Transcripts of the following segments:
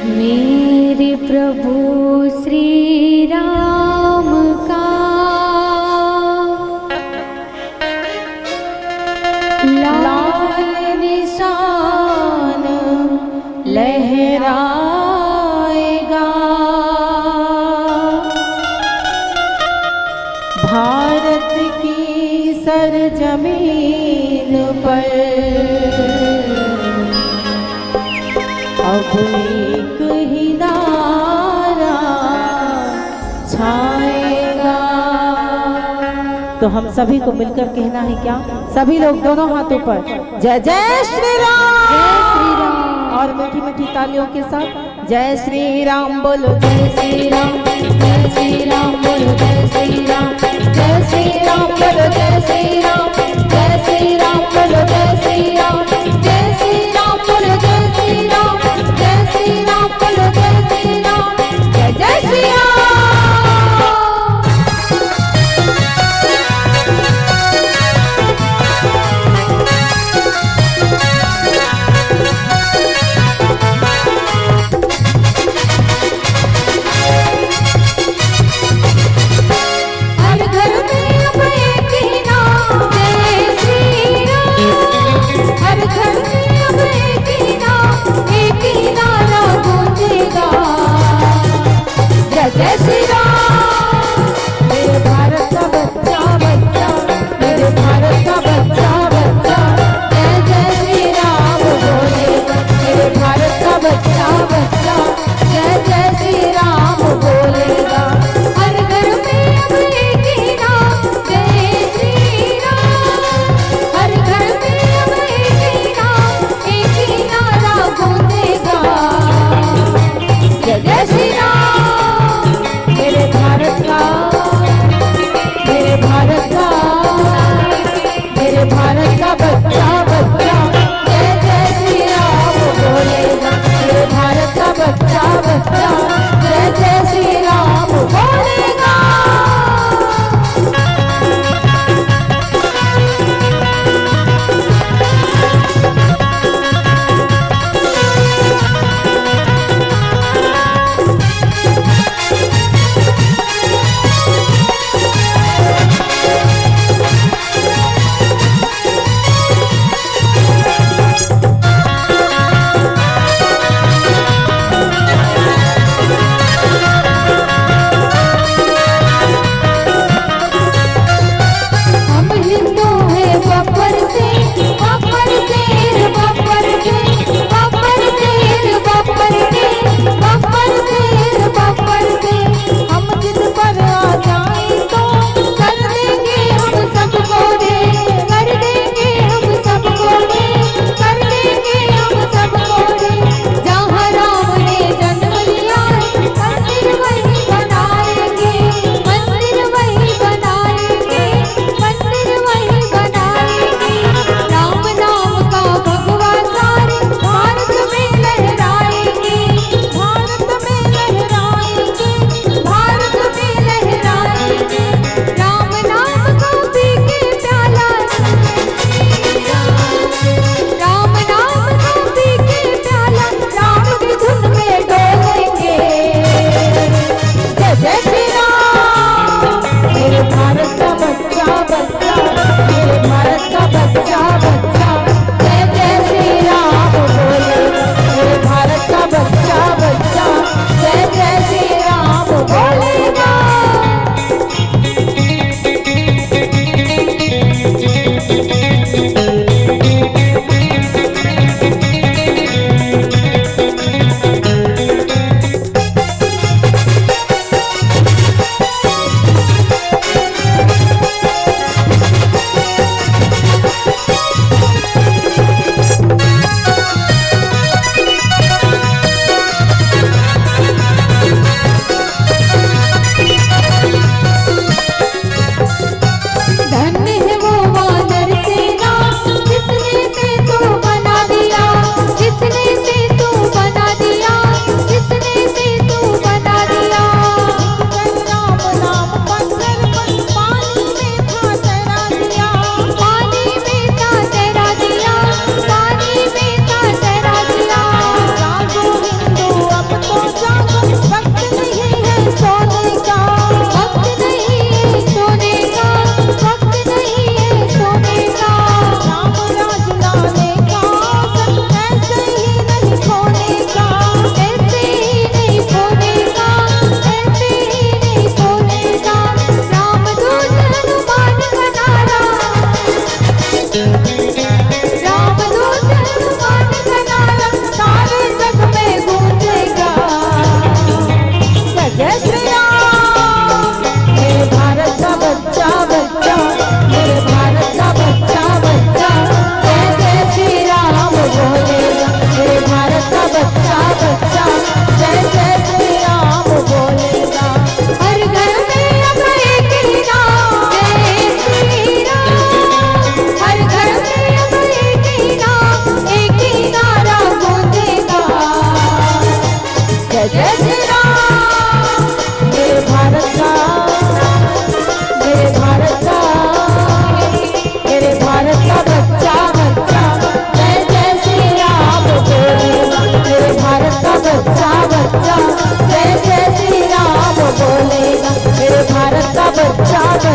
मेरे प्रभु श्री राम का लाल निशान लहराएगा, भारत की सरजमीन पर अब एक ही नारा छाएगा। तो हम सभी को मिलकर कहना है क्या? सभी लोग दोनों हाथों पर जय जय श्री राम, जय श्री राम, और मीठी मीठी तालियों के साथ जय श्री राम बोलो, जय श्री राम, जय श्री राम बोलो, जय श्री राम, जय श्री राम बोलो, जय श्री राम, जय श्री राम बोलो, जय श्री राम, जय श्री राम बोलो, जय श्री राम, जय श्री राम बोलो, जय श्री राम, जय जय श्री राम। हर घर में अब एक ही नाम जय श्री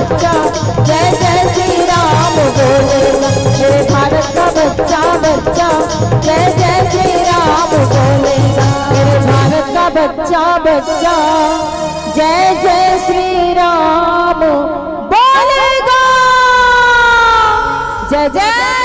बच्चा जय जय श्री राम बोलेगा। मेरे भारत का बच्चा बच्चा जय जय श्री राम बोलेगा। मेरे भारत का बच्चा बच्चा जय जय श्री राम बोलेगा। जय जय